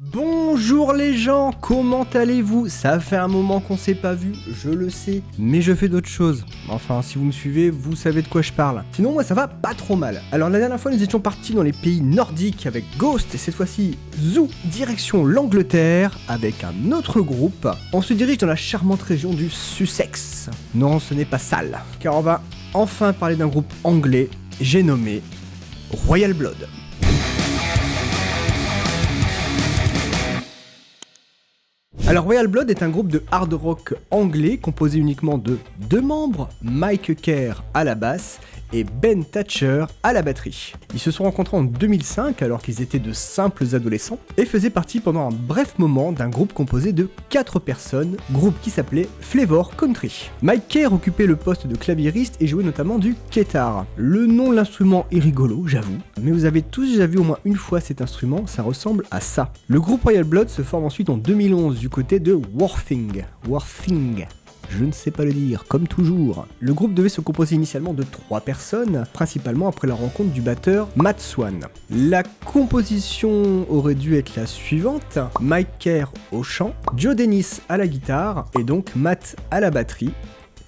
Bonjour les gens, comment allez-vous? Ça fait un moment qu'on s'est pas vu, je le sais, mais je fais d'autres choses. Enfin, si vous me suivez, vous savez de quoi je parle. Sinon, moi ça va pas trop mal. Alors la dernière fois, nous étions partis dans les pays nordiques avec Ghost, et cette fois-ci, Zoo, direction l'Angleterre, avec un autre groupe. On se dirige dans la charmante région du Sussex. Non, ce n'est pas sale, car on va enfin parler d'un groupe anglais, j'ai nommé Royal Blood. Alors Royal Blood est un groupe de hard rock anglais composé uniquement de deux membres, Mike Kerr à la basse et Ben Thatcher à la batterie. Ils se sont rencontrés en 2005 alors qu'ils étaient de simples adolescents et faisaient partie pendant un bref moment d'un groupe composé de 4 personnes, groupe qui s'appelait Flavor Country. Mike Kerr occupait le poste de claviériste et jouait notamment du guitar. Le nom de l'instrument est rigolo, j'avoue, mais vous avez tous déjà vu au moins une fois cet instrument, ça ressemble à ça. Le groupe Royal Blood se forme ensuite en 2011 du côté de Worthing. Je ne sais pas le dire, comme toujours. Le groupe devait se composer initialement de 3 personnes, principalement après la rencontre du batteur Matt Swan. La composition aurait dû être la suivante: Mike Kerr au chant, Joe Dennis à la guitare, et donc Matt à la batterie.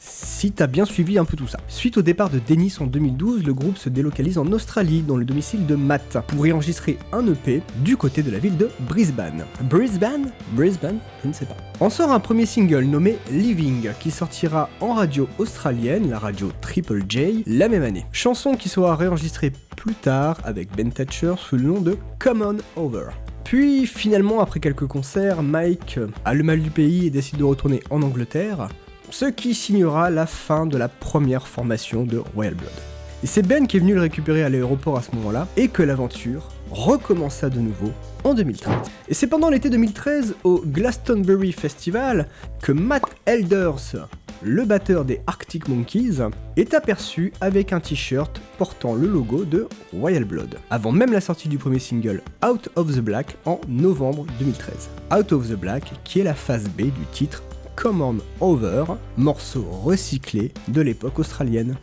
Si t'as bien suivi un peu tout ça. Suite au départ de Dennis en 2012, le groupe se délocalise en Australie, dans le domicile de Matt, pour y enregistrer un EP du côté de la ville de Brisbane. Brisbane, je ne sais pas. On sort un premier single nommé Living, qui sortira en radio australienne, la radio Triple J, la même année. Chanson qui sera réenregistrée plus tard avec Ben Thatcher sous le nom de Come On Over. Puis finalement, après quelques concerts, Mike a le mal du pays et décide de retourner en Angleterre, ce qui signera la fin de la première formation de Royal Blood. Et c'est Ben qui est venu le récupérer à l'aéroport à ce moment-là, et que l'aventure recommença de nouveau en 2013. Et c'est pendant l'été 2013, au Glastonbury Festival, que Matt Elders, le batteur des Arctic Monkeys, est aperçu avec un t-shirt portant le logo de Royal Blood, avant même la sortie du premier single Out of the Black en novembre 2013. Out of the Black, qui est la phase B du titre Come On Over, morceau recyclé de l'époque australienne.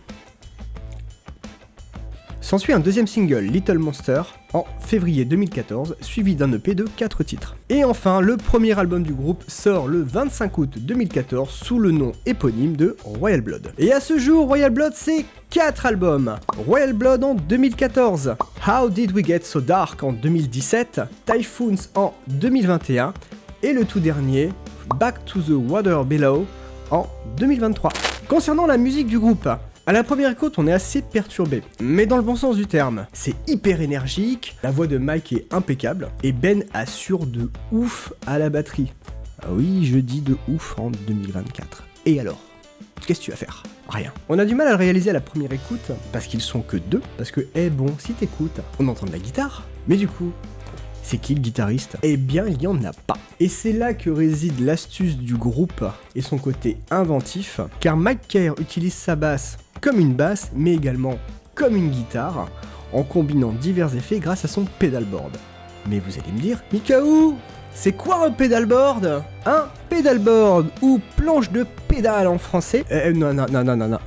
S'ensuit un deuxième single, Little Monster, en février 2014, suivi d'un EP de 4 titres. Et enfin, le premier album du groupe sort le 25 août 2014 sous le nom éponyme de Royal Blood. Et à ce jour, Royal Blood, c'est 4 albums. Royal Blood en 2014, How Did We Get So Dark en 2017, Typhoons en 2021, et le tout dernier, Back to the Water Below en 2023. Concernant la musique du groupe, à la première écoute, on est assez perturbé, mais dans le bon sens du terme. C'est hyper énergique, la voix de Mike est impeccable, et Ben assure de ouf à la batterie. Ah oui, je dis de ouf en 2024. Et alors? Qu'est-ce que tu vas faire? Rien. On a du mal à le réaliser à la première écoute, parce qu'ils sont que 2, parce que, si t'écoutes, on entend de la guitare, mais du coup, c'est qui le guitariste? Eh bien, il n'y en a pas. Et c'est là que réside l'astuce du groupe et son côté inventif, car Mike Kerr utilise sa basse comme une basse, mais également comme une guitare, en combinant divers effets grâce à son pedalboard. Mais vous allez me dire, Mikaou, c'est quoi un pedalboard? Un pedalboard, ou planche de pédale en français. Non,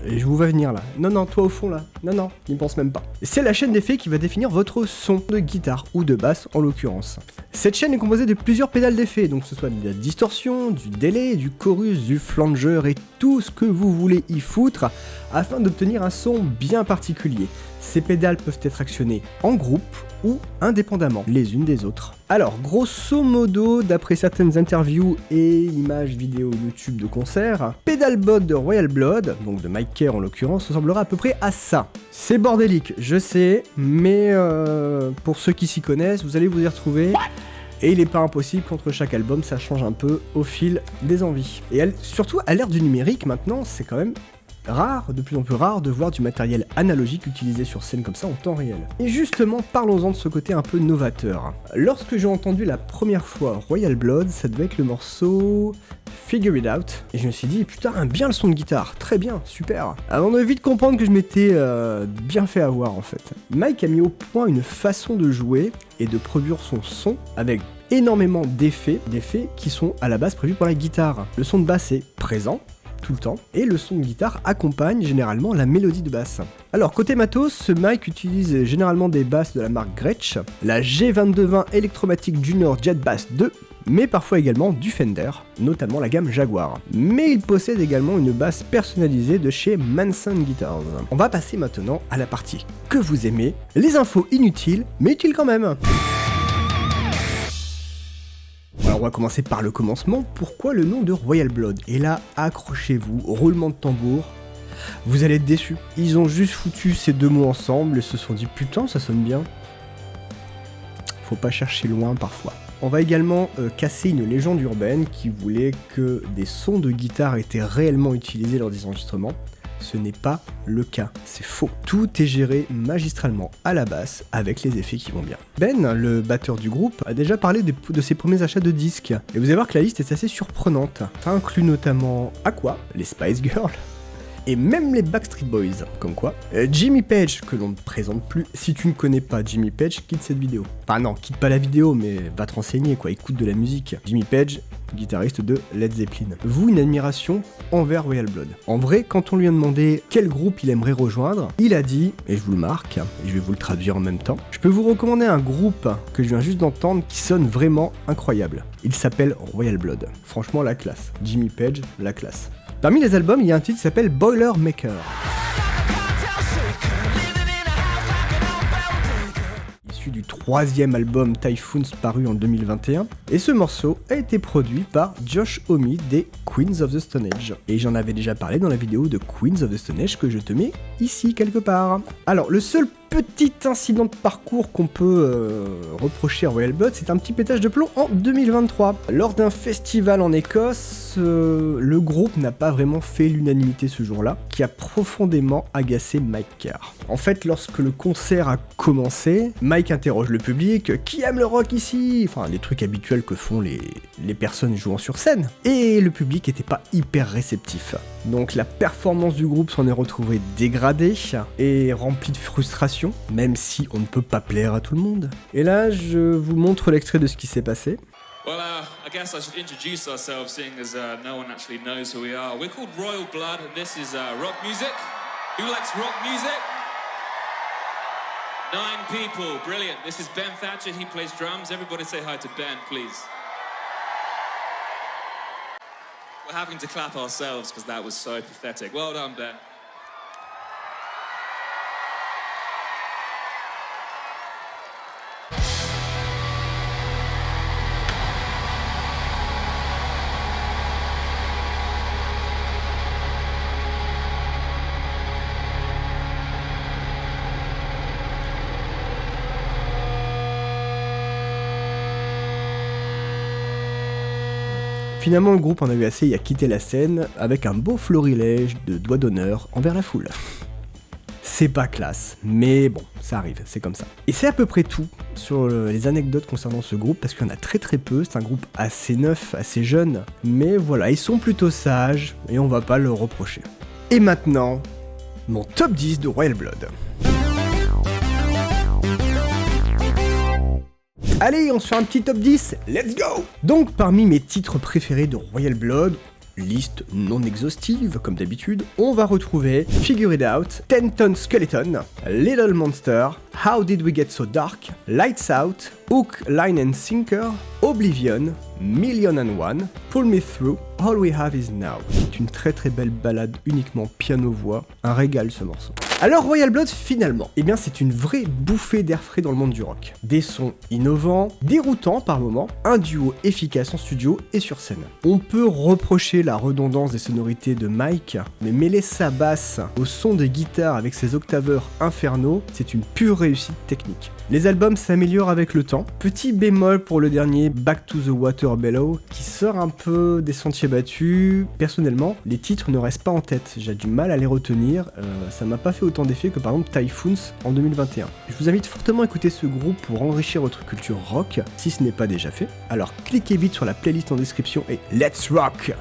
je vous vois venir là. Non, toi au fond là. Non, il ne pense même pas. C'est la chaîne d'effets qui va définir votre son de guitare, ou de basse en l'occurrence. Cette chaîne est composée de plusieurs pédales d'effets, donc que ce soit de la distorsion, du délai, du chorus, du flanger et tout ce que vous voulez y foutre, afin d'obtenir un son bien particulier. Ces pédales peuvent être actionnées en groupe ou indépendamment les unes des autres. Alors, grosso modo, d'après certaines interviews et images vidéo YouTube de concerts, Pedalboard de Royal Blood, donc de Mike Kerr en l'occurrence, ressemblera à peu près à ça. C'est bordélique, je sais, mais pour ceux qui s'y connaissent, vous allez vous y retrouver. Et il n'est pas impossible qu'entre chaque album, ça change un peu au fil des envies. Et surtout, à l'ère du numérique, maintenant, c'est quand même rare, de plus en plus rare, de voir du matériel analogique utilisé sur scène comme ça en temps réel. Et justement, parlons-en de ce côté un peu novateur. Lorsque j'ai entendu la première fois Royal Blood, ça devait être le morceau Figure It Out, et je me suis dit, putain, bien le son de guitare, très bien, super. Avant de vite comprendre que je m'étais bien fait avoir en fait. Mike a mis au point une façon de jouer et de produire son son avec énormément d'effets qui sont à la base prévus pour la guitare. Le son de basse est présent, tout le temps, et le son de guitare accompagne généralement la mélodie de basse. Alors côté matos, ce mic utilise généralement des basses de la marque Gretsch, la G2220 Electromatic Junior Jet Bass 2, mais parfois également du Fender, notamment la gamme Jaguar. Mais il possède également une basse personnalisée de chez Manson Guitars. On va passer maintenant à la partie que vous aimez, les infos inutiles, mais utiles quand même. Alors on va commencer par le commencement. Pourquoi le nom de Royal Blood? Et là, accrochez-vous, roulement de tambour. Vous allez être déçus. Ils ont juste foutu ces deux mots ensemble et se sont dit putain, ça sonne bien. Faut pas chercher loin parfois. On va également casser une légende urbaine qui voulait que des sons de guitare étaient réellement utilisés lors des enregistrements. Ce n'est pas le cas, c'est faux. Tout est géré magistralement à la basse avec les effets qui vont bien. Ben, le batteur du groupe, a déjà parlé de ses premiers achats de disques. Et vous allez voir que la liste est assez surprenante. Ça inclut notamment Aqua, les Spice Girls, et même les Backstreet Boys, comme quoi. Jimmy Page, que l'on ne présente plus. Si tu ne connais pas Jimmy Page, quitte cette vidéo. Enfin non, quitte pas la vidéo, mais va te renseigner quoi, écoute de la musique. Jimmy Page, guitariste de Led Zeppelin. Vous, une admiration envers Royal Blood. En vrai, quand on lui a demandé quel groupe il aimerait rejoindre, il a dit, et je vous le marque, et je vais vous le traduire en même temps, je peux vous recommander un groupe que je viens juste d'entendre qui sonne vraiment incroyable. Il s'appelle Royal Blood. Franchement, la classe. Jimmy Page, la classe. Parmi les albums, il y a un titre qui s'appelle Boilermaker. Issu du troisième album Typhoons paru en 2021. Et ce morceau a été produit par Josh Homme des Queens of the Stone Age. Et j'en avais déjà parlé dans la vidéo de Queens of the Stone Age que je te mets ici quelque part. Alors, le seul petit incident de parcours qu'on peut reprocher à Royal Blood, c'est un petit pétage de plomb en 2023. Lors d'un festival en Écosse, le groupe n'a pas vraiment fait l'unanimité ce jour-là, qui a profondément agacé Mike Carr. En fait, lorsque le concert a commencé, Mike interroge le public, qui aime le rock ici? Enfin, les trucs habituels que font les personnes jouant sur scène. Et le public était pas hyper réceptif. Donc la performance du groupe s'en est retrouvée dégradée et remplie de frustration, même si on ne peut pas plaire à tout le monde. Et là, je vous montre l'extrait de ce qui s'est passé. Well, I guess I should introduce ourselves, seeing as no one actually knows who we are. We're called Royal Blood, and this is rock music. Who likes rock music? 9 people, brilliant. This is Ben Thatcher, he plays drums. Everybody say hi to Ben, please. We're having to clap ourselves because that was so pathetic. Well done, Ben. Finalement, le groupe en a eu assez et a quitté la scène avec un beau florilège de doigts d'honneur envers la foule. C'est pas classe, mais bon, ça arrive, c'est comme ça. Et c'est à peu près tout sur les anecdotes concernant ce groupe, parce qu'il y en a très peu, c'est un groupe assez neuf, assez jeune, mais voilà, ils sont plutôt sages, et on va pas leur reprocher. Et maintenant, mon top 10 de Royal Blood. Allez, on se fait un petit top 10, let's go! Donc parmi mes titres préférés de Royal Blood, liste non exhaustive comme d'habitude, on va retrouver Figure It Out, 10 Ton Skeleton, Little Monster, How Did We Get So Dark, Lights Out, Hook, Line and Sinker, Oblivion, Million and One, Pull Me Through, All We Have Is Now. C'est une très belle balade uniquement piano-voix, un régal ce morceau. Alors Royal Blood finalement, eh bien c'est une vraie bouffée d'air frais dans le monde du rock. Des sons innovants, déroutants par moments, un duo efficace en studio et sur scène. On peut reprocher la redondance des sonorités de Mike, mais mêler sa basse au son de guitare avec ses octaveurs infernaux, c'est une pure réussite technique. Les albums s'améliorent avec le temps. Petit bémol pour le dernier Back to the Water Below, qui sort un peu des sentiers battus. Personnellement, les titres ne restent pas en tête. J'ai du mal à les retenir. Ça m'a pas fait autant d'effet que par exemple Typhoons en 2021. Je vous invite fortement à écouter ce groupe pour enrichir votre culture rock, si ce n'est pas déjà fait. Alors cliquez vite sur la playlist en description et let's rock!